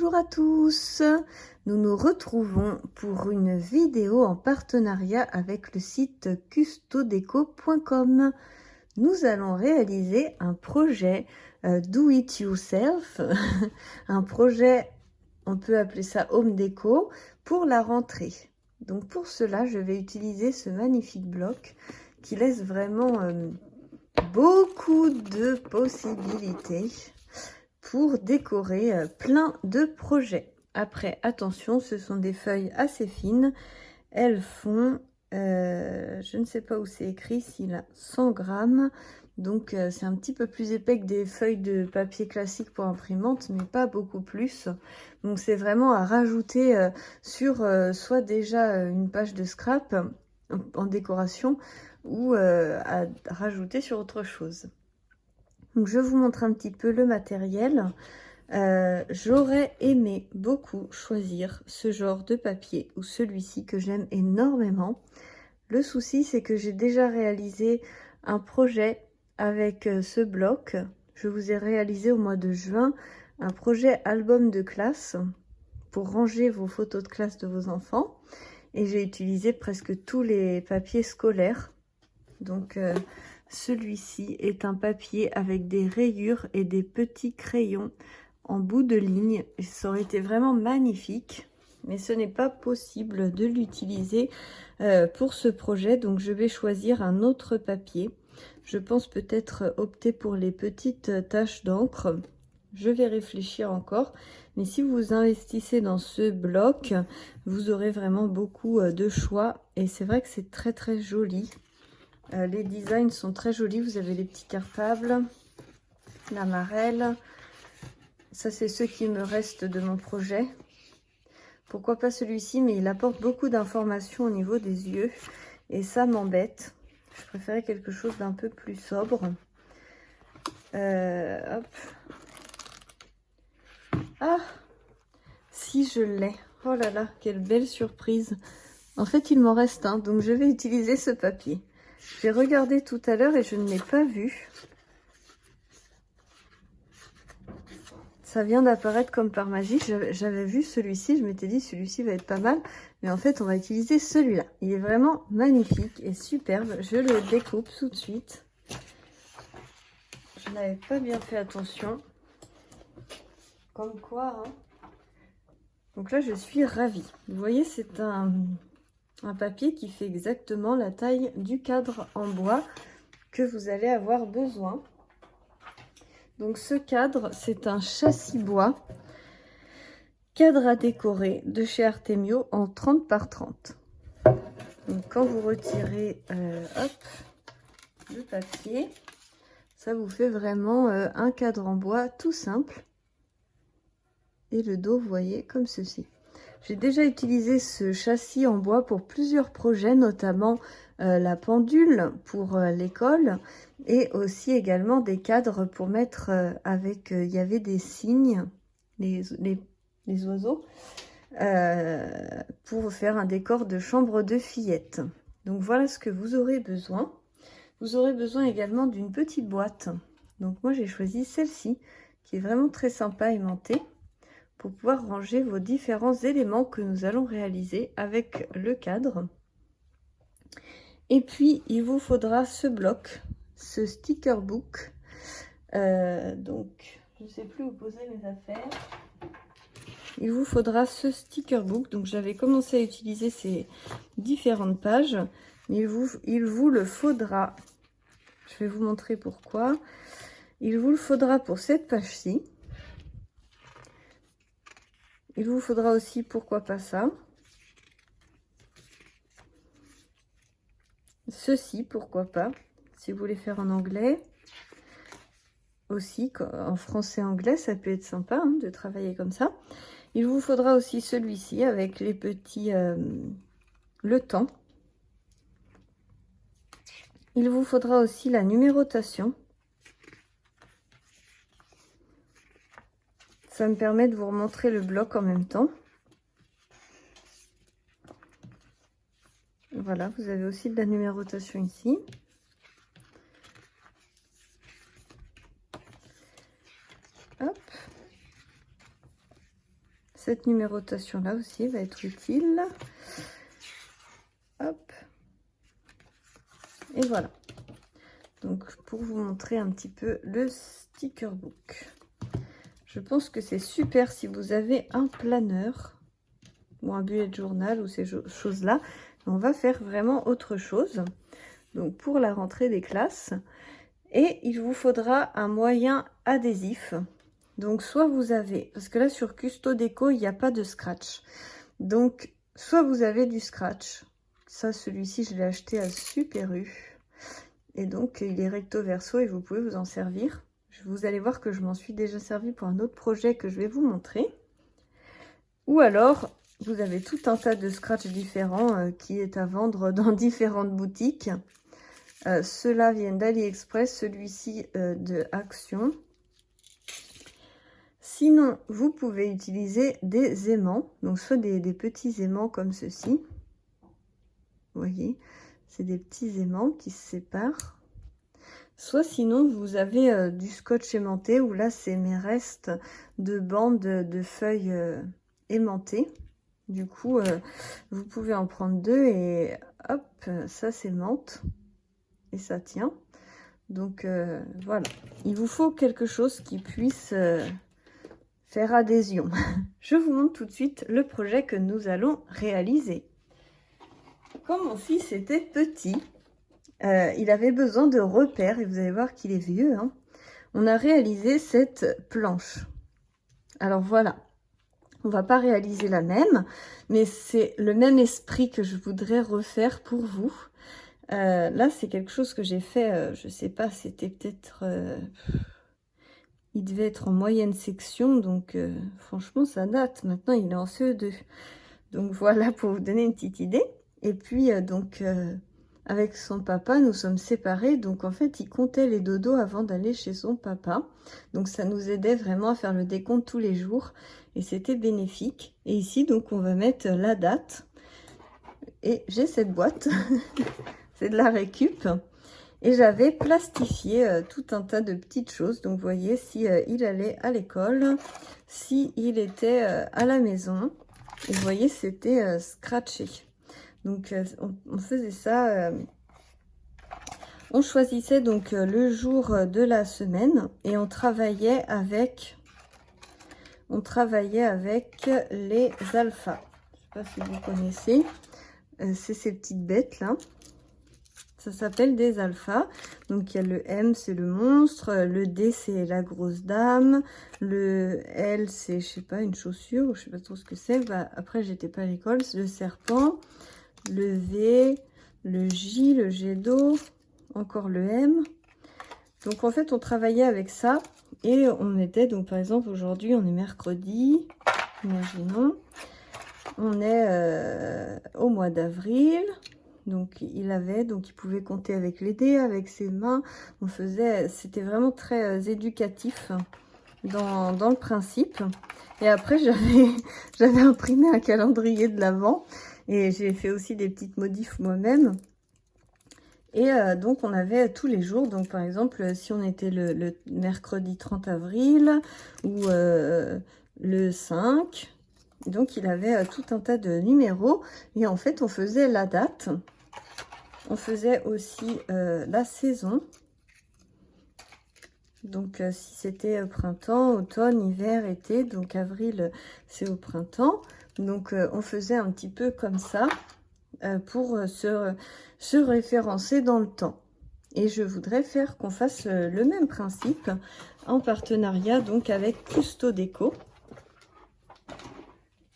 Bonjour à tous, nous nous retrouvons pour une vidéo en partenariat avec le site custodeco.com. Nous allons réaliser un projet do it yourself, un projet, on peut appeler ça home déco, pour la rentrée. Donc pour cela, je vais utiliser ce magnifique bloc qui laisse vraiment beaucoup de possibilités pour décorer plein de projets. Après, attention, ce sont des feuilles assez fines. Elles font, je ne sais pas où c'est écrit, s'il a 100 grammes. Donc, c'est un petit peu plus épais que des feuilles de papier classique pour imprimante, mais pas beaucoup plus. Donc, c'est vraiment à rajouter sur soit déjà une page de scrap en décoration ou à rajouter sur autre chose. Donc, je vous montre un petit peu le matériel. J'aurais aimé beaucoup choisir ce genre de papier ou celui-ci que j'aime énormément. Le souci, c'est que j'ai déjà réalisé un projet avec ce bloc. Je vous ai réalisé au mois de juin un projet album de classe pour ranger vos photos de classe de vos enfants. Et j'ai utilisé presque tous les papiers scolaires. Donc, celui-ci est un papier avec des rayures et des petits crayons en bout de ligne. Ça aurait été vraiment magnifique, mais ce n'est pas possible de l'utiliser pour ce projet. Donc je vais choisir un autre papier. Je pense peut-être opter pour les petites taches d'encre. Je vais réfléchir encore, mais si vous investissez dans ce bloc, vous aurez vraiment beaucoup de choix. Et c'est vrai que c'est très très joli. Les designs sont très jolis. Vous avez les petits cartables, la marelle. Ça, c'est ceux qui me restent de mon projet. Pourquoi pas celui-ci, mais il apporte beaucoup d'informations au niveau des yeux. Et ça m'embête. Je préférais quelque chose d'un peu plus sobre. Hop. Ah, si je l'ai. Oh là là, quelle belle surprise. En fait, il m'en reste un, donc je vais utiliser ce papier. J'ai regardé tout à l'heure et je ne l'ai pas vu. Ça vient d'apparaître comme par magie. J'avais vu celui-ci, je m'étais dit celui-ci va être pas mal. Mais en fait, on va utiliser celui-là. Il est vraiment magnifique et superbe. Je le découpe tout de suite. Je n'avais pas bien fait attention. Comme quoi, hein. Donc là, je suis ravie. Vous voyez, c'est un papier qui fait exactement la taille du cadre en bois que vous allez avoir besoin. Donc ce cadre, c'est un châssis bois. Cadre à décorer de chez Artemio en 30 par 30. Donc quand vous retirez hop, le papier, ça vous fait vraiment un cadre en bois tout simple. Et le dos, vous voyez, comme ceci. J'ai déjà utilisé ce châssis en bois pour plusieurs projets, notamment la pendule pour l'école et aussi également des cadres pour mettre avec, il y avait des cygnes, les oiseaux, pour faire un décor de chambre de fillette. Donc voilà ce que vous aurez besoin. Vous aurez besoin également d'une petite boîte. Donc moi j'ai choisi celle-ci qui est vraiment très sympa aimantée pour pouvoir ranger vos différents éléments que nous allons réaliser avec le cadre. Et puis il vous faudra ce bloc, ce sticker book. Donc je ne sais plus où poser mes affaires. Il vous faudra ce sticker book. Donc j'avais commencé à utiliser ces différentes pages, mais il vous le faudra. Je vais vous montrer pourquoi. Il vous le faudra pour cette page-ci. Il vous faudra aussi, pourquoi pas ça. Ceci, pourquoi pas, si vous voulez faire en anglais. Aussi, en français-anglais, ça peut être sympa hein, de travailler comme ça. Il vous faudra aussi celui-ci avec les petits... le temps. Il vous faudra aussi la numérotation. Ça me permet de vous remontrer le bloc en même temps. Voilà, vous avez aussi de la numérotation ici. Hop. cette numérotation là aussi va être utile. Hop. Et voilà. Donc pour vous montrer un petit peu le sticker book. Je pense que c'est super si vous avez un planeur ou un bullet journal ou ces choses-là. On va faire vraiment autre chose. Donc pour la rentrée des classes. Et il vous faudra un moyen adhésif. Donc soit vous avez, parce que là sur Custo Déco, il n'y a pas de scratch. Donc soit vous avez du scratch. Ça, celui-ci, je l'ai acheté à Super U. Et donc il est recto verso et vous pouvez vous en servir. Vous allez voir que je m'en suis déjà servi pour un autre projet que je vais vous montrer. Ou alors, vous avez tout un tas de scratch différents qui est à vendre dans différentes boutiques. Ceux-là viennent d'AliExpress, celui-ci de Action. Sinon, vous pouvez utiliser des aimants, donc soit des petits aimants comme ceci. Vous voyez, c'est des petits aimants qui se séparent. Soit sinon, vous avez du scotch aimanté, où là, c'est mes restes de bandes de feuilles aimantées. Du coup, vous pouvez en prendre deux et hop, ça s'aimante. Et ça tient. Donc voilà, il vous faut quelque chose qui puisse faire adhésion. Je vous montre tout de suite le projet que nous allons réaliser. Quand mon fils était petit, il avait besoin de repères et vous allez voir qu'il est vieux, hein. On a réalisé cette planche. Alors voilà, on va pas réaliser la même, mais c'est le même esprit que je voudrais refaire pour vous. Là, c'est quelque chose que j'ai fait, je sais pas, c'était peut-être... il devait être en moyenne section, donc franchement, ça date. Maintenant, il est en CE2. Donc voilà, pour vous donner une petite idée. Et puis, avec son papa, nous sommes séparés. Donc en fait, il comptait les dodos avant d'aller chez son papa. Donc ça nous aidait vraiment à faire le décompte tous les jours. Et c'était bénéfique. Et ici, donc, on va mettre la date. Et j'ai cette boîte. C'est de la récup. Et j'avais plastifié tout un tas de petites choses. Donc, vous voyez, si il allait à l'école, si il était à la maison. Et vous voyez, c'était scratché. Donc, on faisait ça. On choisissait donc le jour de la semaine. Et on travaillait avec les alphas. Je ne sais pas si vous connaissez. C'est ces petites bêtes là. Ça s'appelle des alphas. Donc il y a le M, c'est le monstre, le D, c'est la grosse dame, le L, c'est, je sais pas, une chaussure, je sais pas trop ce que c'est. Bah, après, j'étais pas à l'école, c'est le serpent, le V, le J, le jet d'eau, encore le M. Donc en fait, on travaillait avec ça et on était, donc par exemple, aujourd'hui, on est mercredi, imaginons, on est au mois d'avril. Donc il pouvait compter avec les dés, avec ses mains. On faisait, c'était vraiment très éducatif dans le principe. Et après j'avais imprimé un calendrier de l'Avent et j'ai fait aussi des petites modifs moi-même. Et donc on avait tous les jours. Donc par exemple si on était le mercredi 30 avril ou le 5. Donc il avait tout un tas de numéros et en fait on faisait la date. On faisait aussi la saison. Donc, si c'était printemps, automne, hiver, été. Donc, avril, c'est au printemps. Donc, on faisait un petit peu comme ça pour se référencer dans le temps. Et je voudrais faire qu'on fasse le même principe en partenariat donc avec Custo Déco.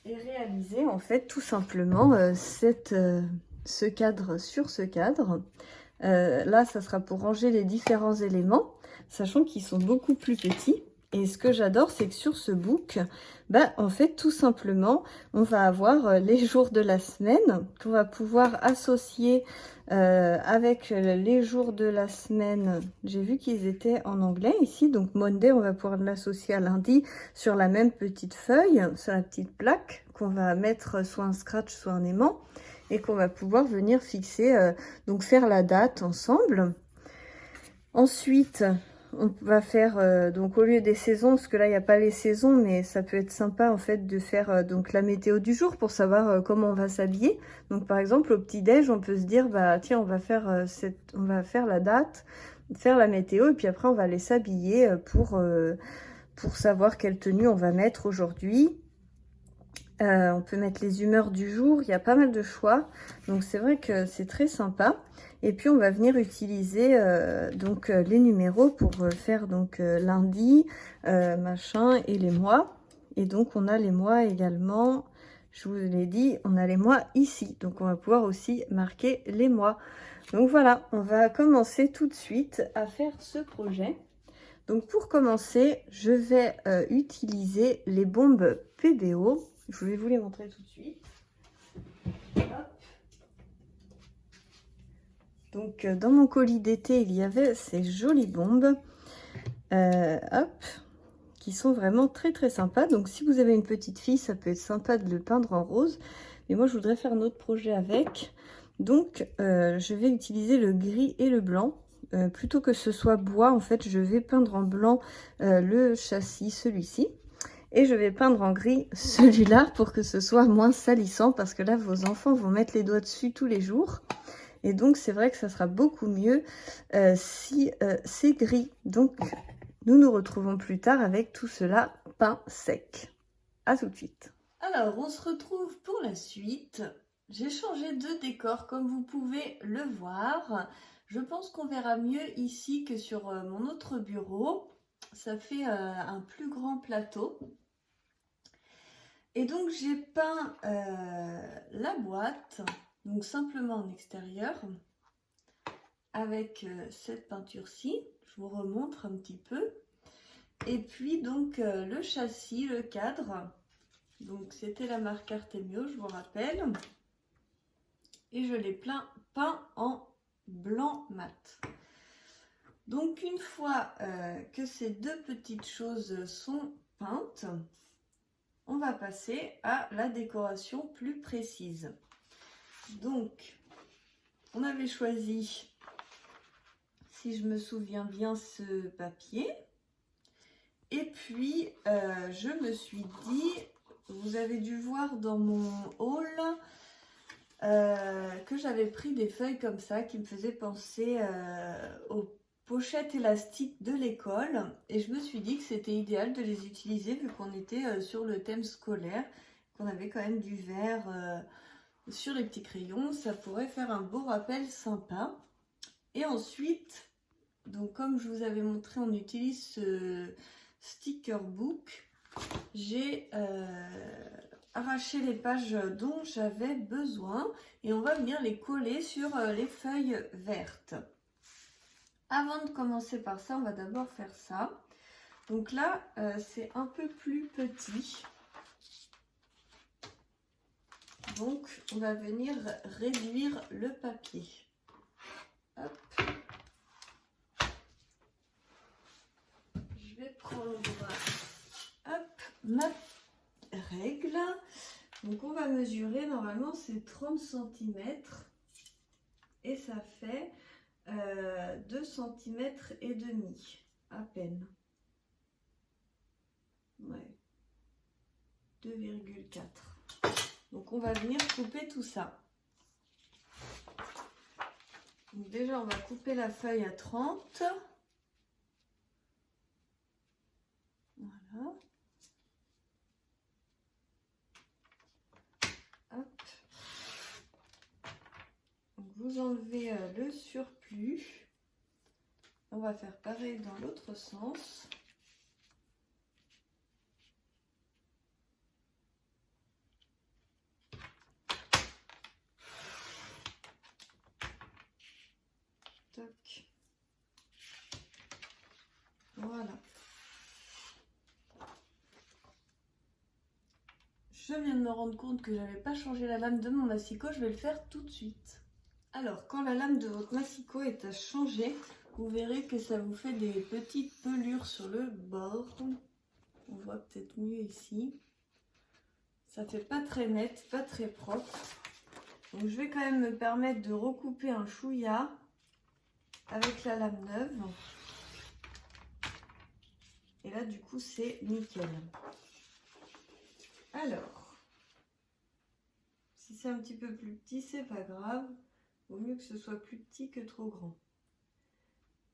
Et réaliser en fait tout simplement ce cadre sur ce cadre. Là, ça sera pour ranger les différents éléments, sachant qu'ils sont beaucoup plus petits. Et ce que j'adore, c'est que sur ce book, en fait, tout simplement, on va avoir les jours de la semaine qu'on va pouvoir associer avec les jours de la semaine. J'ai vu qu'ils étaient en anglais ici, donc Monday, on va pouvoir l'associer à lundi sur la même petite feuille, sur la petite plaque qu'on va mettre soit un scratch, soit un aimant. Et qu'on va pouvoir venir fixer, donc faire la date ensemble. Ensuite, on va faire donc au lieu des saisons, parce que là il n'y a pas les saisons, mais ça peut être sympa en fait de faire donc la météo du jour pour savoir comment on va s'habiller. Donc par exemple au petit-déj, on peut se dire bah tiens on va faire on va faire la date, faire la météo et puis après on va aller s'habiller pour savoir quelle tenue on va mettre aujourd'hui. On peut mettre les humeurs du jour, il y a pas mal de choix, donc c'est vrai que c'est très sympa. Et puis on va venir utiliser donc les numéros pour faire donc lundi, machin et les mois. Et donc on a les mois également, je vous l'ai dit, on a les mois ici, donc on va pouvoir aussi marquer les mois. Donc voilà, on va commencer tout de suite à faire ce projet. Donc pour commencer, je vais utiliser les bombes PBO. Je vais vous les montrer tout de suite. Hop. Donc dans mon colis d'été, il y avait ces jolies bombes. Hop, qui sont vraiment très très sympas. Donc si vous avez une petite fille, ça peut être sympa de le peindre en rose. Mais moi, je voudrais faire un autre projet avec. Donc je vais utiliser le gris et le blanc. Plutôt que ce soit bois, en fait, je vais peindre en blanc le châssis, celui-ci. Et je vais peindre en gris celui-là pour que ce soit moins salissant parce que là, vos enfants vont mettre les doigts dessus tous les jours. Et donc, c'est vrai que ça sera beaucoup mieux si c'est gris. Donc, nous nous retrouvons plus tard avec tout cela peint sec. À tout de suite. Alors, on se retrouve pour la suite. J'ai changé de décor comme vous pouvez le voir. Je pense qu'on verra mieux ici que sur mon autre bureau. Ça fait un plus grand plateau. Et donc j'ai peint la boîte, donc simplement en extérieur, avec cette peinture-ci. Je vous remontre un petit peu. Et puis donc le châssis, le cadre. Donc c'était la marque Artemio, je vous rappelle. Et je l'ai peint en blanc mat. Donc une fois que ces deux petites choses sont peintes, on va passer à la décoration plus précise. Donc, on avait choisi, si je me souviens bien, ce papier. Et puis, je me suis dit, vous avez dû voir dans mon haul que j'avais pris des feuilles comme ça qui me faisaient penser aux pochettes élastiques de l'école. Et je me suis dit que c'était idéal de les utiliser vu qu'on était sur le thème scolaire, qu'on avait quand même du vert sur les petits crayons. Ça pourrait faire un beau rappel sympa. Et ensuite, donc comme je vous avais montré, on utilise ce sticker book. J'ai arraché les pages dont j'avais besoin et on va venir les coller sur les feuilles vertes. Avant de commencer par ça, on va d'abord faire ça. Donc là, c'est un peu plus petit. Donc, on va venir réduire le papier. Hop. Je vais prendre ma règle. Donc, on va mesurer. Normalement, c'est 30 cm. Et ça fait 2 cm et demi. À peine. Ouais. 2,4. Donc on va venir couper tout ça. Donc déjà on va couper la feuille à 30. Voilà. Hop. Donc vous enlevez le surplus. On va faire pareil dans l'autre sens. Toc. Voilà. Je viens de me rendre compte que j'avais pas changé la lame de mon massicot, je vais le faire tout de suite. Alors, quand la lame de votre massicot est à changer, vous verrez que ça vous fait des petites pelures sur le bord. On voit peut-être mieux ici. Ça fait pas très net, pas très propre. Donc je vais quand même me permettre de recouper un chouïa avec la lame neuve. Et là, du coup, c'est nickel. Alors, si c'est un petit peu plus petit, c'est pas grave. Vaut mieux que ce soit plus petit que trop grand.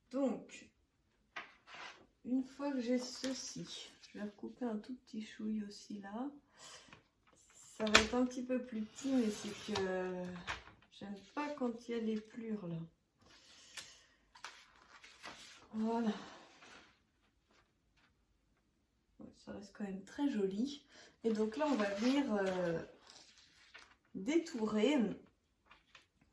Donc, une fois que j'ai ceci, je vais recouper un tout petit chouille aussi là. Ça va être un petit peu plus petit, mais c'est que j'aime pas quand il y a des plures là. Voilà. Ça reste quand même très joli. Et donc là, on va venir détourer.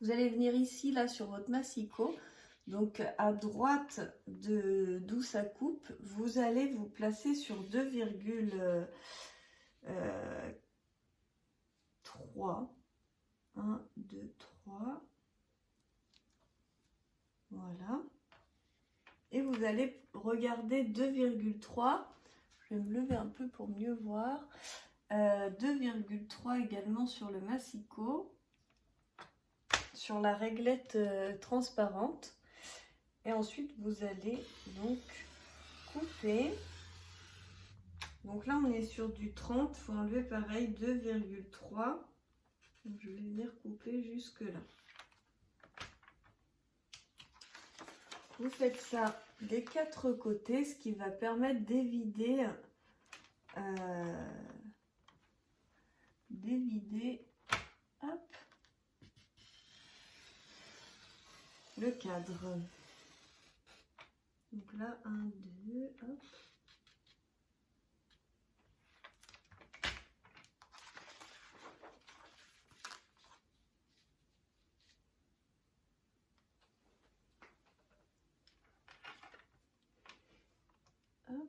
Vous allez venir ici, là, sur votre massicot. Donc, à droite d'où ça coupe, vous allez vous placer sur 2,3. 1, 2, 3. Voilà. Et vous allez regarder 2,3. Je vais me lever un peu pour mieux voir. 2,3 également sur le massicot, sur la réglette transparente. Et ensuite, vous allez donc couper. Donc là, on est sur du 30. Il faut enlever pareil 2,3. Donc je vais venir couper jusque là. Vous faites ça des 4 côtés, ce qui va permettre d'évider hop, le cadre. Donc là, 1, 2, hop. Hop.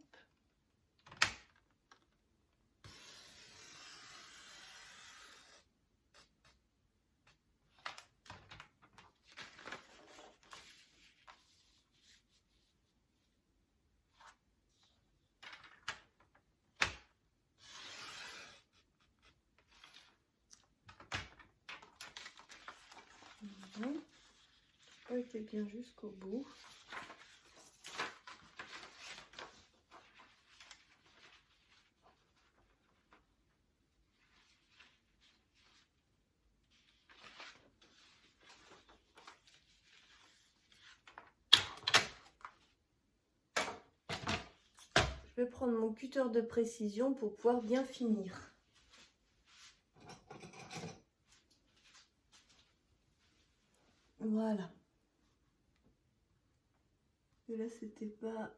Voilà. Pas été bien jusqu'au bout. Je vais prendre mon cutter de précision pour pouvoir bien finir. Voilà. Et là, c'était pas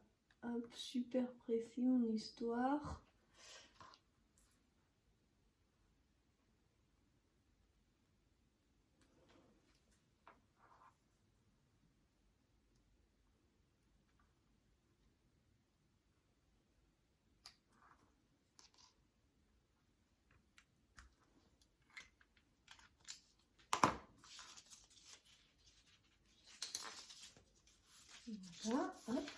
super précis mon histoire. Voilà, hop.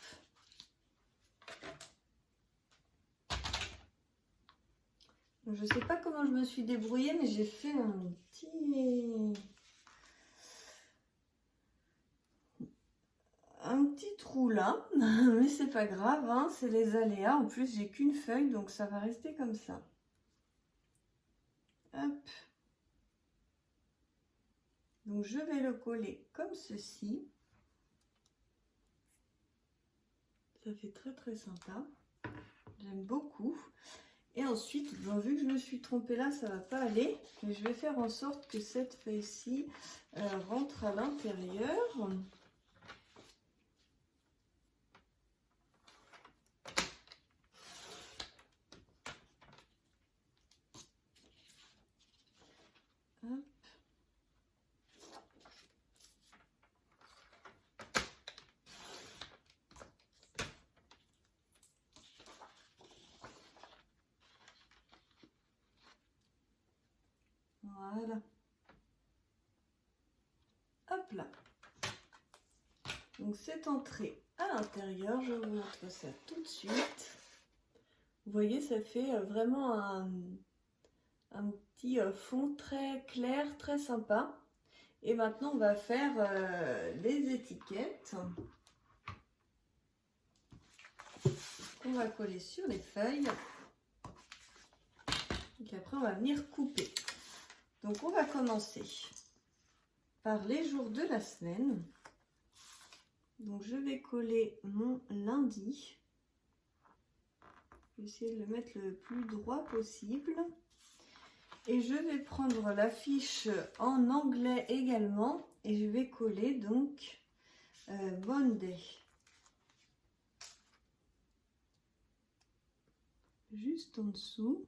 Donc, je sais pas comment je me suis débrouillée, mais j'ai fait un petit trou là, mais c'est pas grave, hein, c'est les aléas. En plus, j'ai qu'une feuille, donc ça va rester comme ça. Hop. Donc, je vais le coller comme ceci. Ça fait très très sympa. J'aime beaucoup. Et ensuite, bon, vu que je me suis trompée là, ça va pas aller. Mais je vais faire en sorte que cette feuille-ci rentre à l'intérieur. Hop. Voilà. Hop là. Donc cette entrée à l'intérieur, je vous montre ça tout de suite. Vous voyez, ça fait vraiment un petit fond très clair, très sympa. Et maintenant, on va faire les étiquettes. qu'on va coller sur les feuilles. Et après, on va venir couper. Donc, on va commencer par les jours de la semaine. Donc, je vais coller mon lundi. Je vais essayer de le mettre le plus droit possible. Et je vais prendre la fiche en anglais également. Et je vais coller donc Monday. Juste en dessous.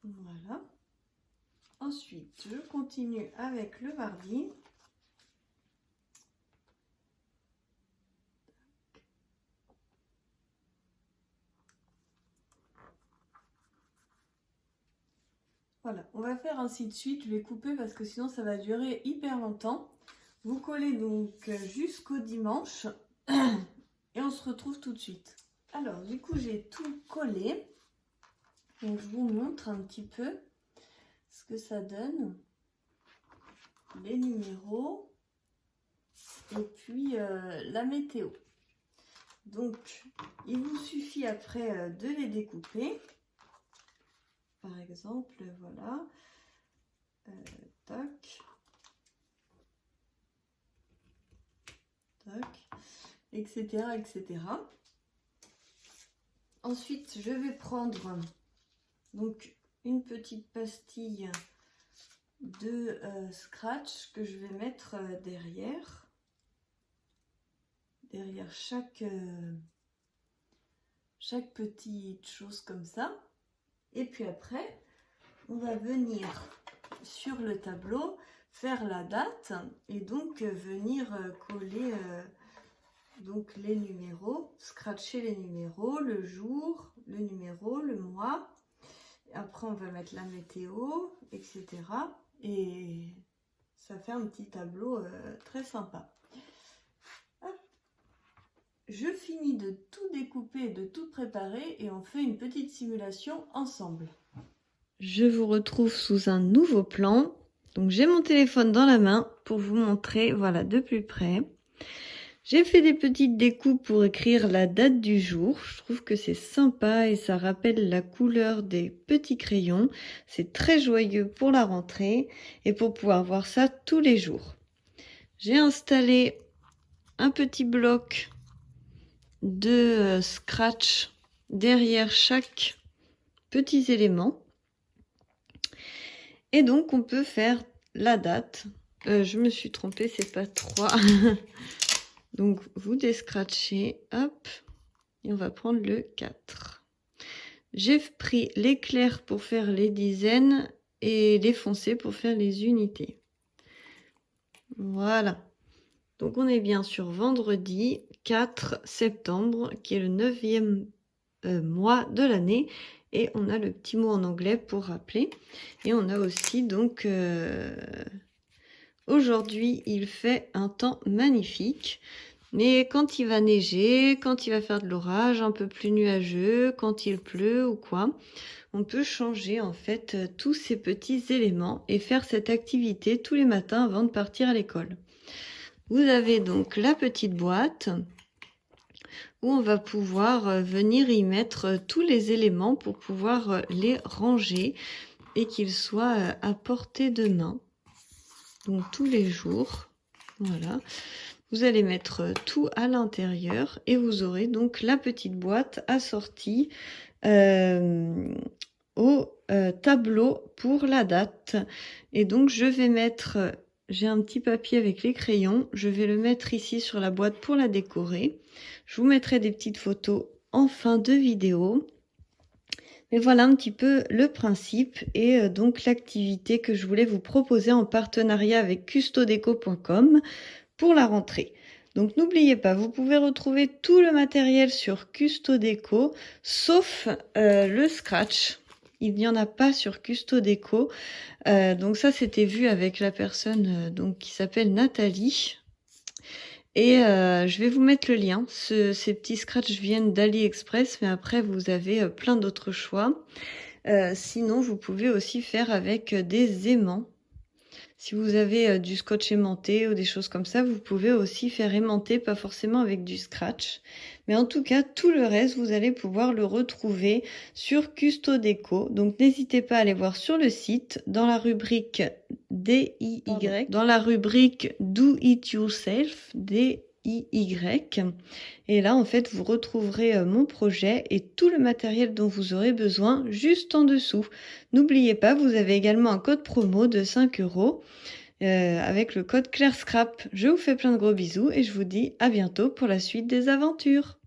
Voilà. Ensuite, je continue avec le mardi. Voilà, on va faire ainsi de suite. Je vais couper parce que sinon ça va durer hyper longtemps. Vous collez donc jusqu'au dimanche et on se retrouve tout de suite. Alors, du coup, j'ai tout collé. Donc, je vous montre un petit peu ce que ça donne. Les numéros et puis la météo. Donc, il vous suffit après de les découper. Par exemple, voilà. Tac. Tac. Etc. etc. Ensuite, je vais prendre donc une petite pastille de scratch que je vais mettre derrière chaque petite chose comme ça. Et puis après, on va venir sur le tableau faire la date et donc venir coller donc les numéros, scratcher les numéros, le jour, le numéro, le mois. Après, on va mettre la météo, etc. Et ça fait un petit tableau très sympa. Hop. Je finis de tout découper, de tout préparer et on fait une petite simulation ensemble. Je vous retrouve sous un nouveau plan. Donc, j'ai mon téléphone dans la main pour vous montrer, voilà, de plus près. J'ai fait des petites découpes pour écrire la date du jour. Je trouve que c'est sympa et ça rappelle la couleur des petits crayons. C'est très joyeux pour la rentrée et pour pouvoir voir ça tous les jours. J'ai installé un petit bloc de scratch derrière chaque petit élément. Et donc, on peut faire la date. Je me suis trompée, c'est pas 3. Donc, vous descratchez, hop, et on va prendre le 4. J'ai pris les clairs pour faire les dizaines et les foncés pour faire les unités. Voilà. Donc, on est bien sur vendredi 4 septembre, qui est le 9e mois de l'année. Et on a le petit mot en anglais pour rappeler. Et on a aussi donc... aujourd'hui, il fait un temps magnifique. Mais quand il va neiger, quand il va faire de l'orage, un peu plus nuageux, quand il pleut ou quoi, on peut changer en fait tous ces petits éléments et faire cette activité tous les matins avant de partir à l'école. Vous avez donc la petite boîte où on va pouvoir venir y mettre tous les éléments pour pouvoir les ranger et qu'ils soient à portée de main. Donc tous les jours, voilà. Vous allez mettre tout à l'intérieur et vous aurez donc la petite boîte assortie au tableau pour la date. Et donc je vais mettre, j'ai un petit papier avec les crayons, je vais le mettre ici sur la boîte pour la décorer. Je vous mettrai des petites photos en fin de vidéo. Mais voilà un petit peu le principe et donc l'activité que je voulais vous proposer en partenariat avec custodeco.com pour la rentrée. Donc n'oubliez pas, vous pouvez retrouver tout le matériel sur Custodeco, sauf le scratch. Il n'y en a pas sur Custodeco. Donc ça, c'était vu avec la personne donc qui s'appelle Nathalie. Et je vais vous mettre le lien. Ces petits scratchs viennent d'AliExpress, mais après, vous avez plein d'autres choix. Sinon, vous pouvez aussi faire avec des aimants. Si vous avez du scotch aimanté ou des choses comme ça, vous pouvez aussi faire aimanter, pas forcément avec du scratch. Mais en tout cas, tout le reste, vous allez pouvoir le retrouver sur Custo Déco. Donc n'hésitez pas à aller voir sur le site, dans la rubrique DIY, dans la rubrique Do It Yourself, DIY. Et là, en fait, vous retrouverez mon projet et tout le matériel dont vous aurez besoin juste en dessous. N'oubliez pas, vous avez également un code promo de 5 € avec le code ClaireScrap. Je vous fais plein de gros bisous et je vous dis à bientôt pour la suite des aventures.